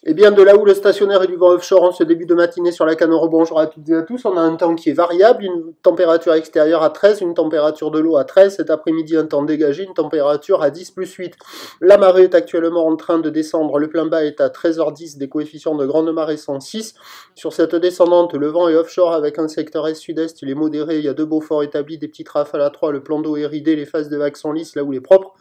Et bien de là où le stationnaire et du vent offshore en ce début de matinée sur la Canoro, bonjour à toutes et à tous, on a un temps qui est variable, une température extérieure à 13, une température de l'eau à 13, cet après-midi un temps dégagé, une température à 10 plus 8. La marée est actuellement en train de descendre, le plein bas est à 13h10, des coefficients de grande marée sont 6. Sur cette descendante, le vent est offshore avec un secteur est-sud-est, il est modéré, il y a deux beaux forts établis, des petites rafales à 3, le plan d'eau est ridé, les phases de vagues sont lisses là où il est propre.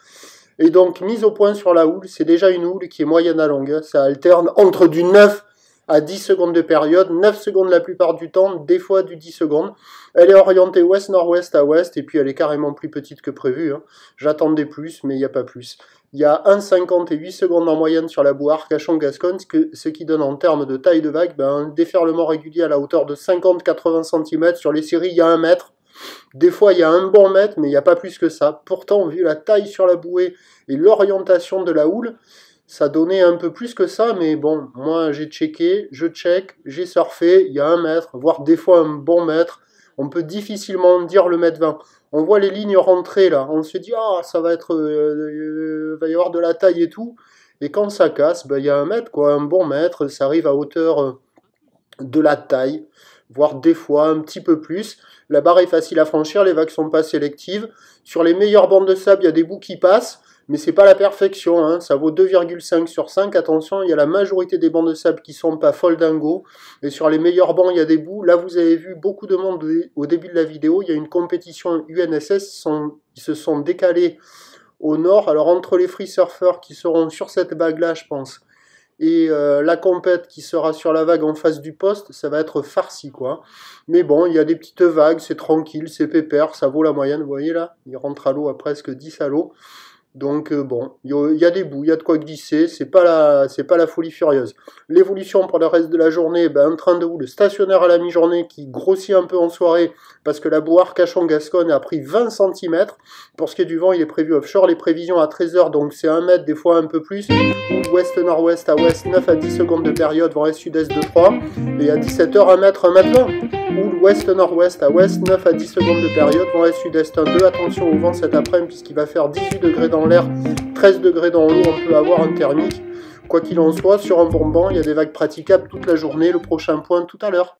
Et donc, mise au point sur la houle, c'est déjà une houle qui est moyenne à longue. Ça alterne entre du 9 à 10 secondes de période, 9 secondes la plupart du temps, des fois du 10 secondes. Elle est orientée ouest-nord-ouest à ouest, et puis elle est carrément plus petite que prévu. J'attendais plus, mais il n'y a pas plus. Il y a 1,50 et 8 secondes en moyenne sur la boue Arcachon-Gascogne, ce qui donne en termes de taille de vague un déferlement régulier à la hauteur de 50-80 cm. Sur les séries, il y a 1 mètre. Des fois, il y a un bon mètre, mais il n'y a pas plus que ça. Pourtant, vu la taille sur la bouée et l'orientation de la houle, ça donnait un peu plus que ça. Mais bon, moi, j'ai checké, je check, j'ai surfé, il y a 1 mètre, voire des fois un bon mètre. On peut difficilement dire le mètre 20. On voit les lignes rentrer là. On se dit, ah, ça va être, va y avoir de la taille et tout. Et quand ça casse, il y a 1 mètre, quoi, un bon mètre. Ça arrive à hauteur de la taille, voire des fois un petit peu plus. La barre est facile à franchir, les vagues sont pas sélectives. Sur les meilleures bandes de sable, il y a des bouts qui passent, mais c'est pas la perfection, ça vaut 2,5 sur 5. Attention, il y a la majorité des bandes de sable qui sont pas folles dingo. Et sur les meilleurs bancs, il y a des bouts. Là, vous avez vu beaucoup de monde au début de la vidéo. Il y a une compétition UNSS, ils se sont décalés au nord. Alors, entre les free surfers qui seront sur cette vague-là, je pense, et la compète qui sera sur la vague en face du poste, ça va être farci, quoi. Mais bon, il y a des petites vagues, c'est tranquille, c'est pépère, ça vaut la moyenne, vous voyez là, il rentre à l'eau à presque 10 à l'eau. Donc bon, il y a des bouts, il y a de quoi glisser, c'est pas la folie furieuse. L'évolution pour le reste de la journée, un train de houle stationnaire à la mi-journée qui grossit un peu en soirée parce que la boue Arcachon-Gascogne a pris 20 cm. Pour ce qui est du vent, il est prévu offshore, les prévisions à 13h, donc c'est 1 mètre, des fois un peu plus. Ouest-nord-ouest à ouest, 9 à 10 secondes de période, vent est-sud-est de 3. Et à 17h, 1 mètre, 1 mètre 20. Ou ouest-nord-ouest à ouest, 9 à 10 secondes de période, vent est-sud-est 1, 2. Attention au vent cet après-midi puisqu'il va faire 18 degrés dans l'air, 13 degrés dans l'eau, on peut avoir un thermique. Quoi qu'il en soit, sur un bonbon, il y a des vagues praticables toute la journée. Le prochain point tout à l'heure.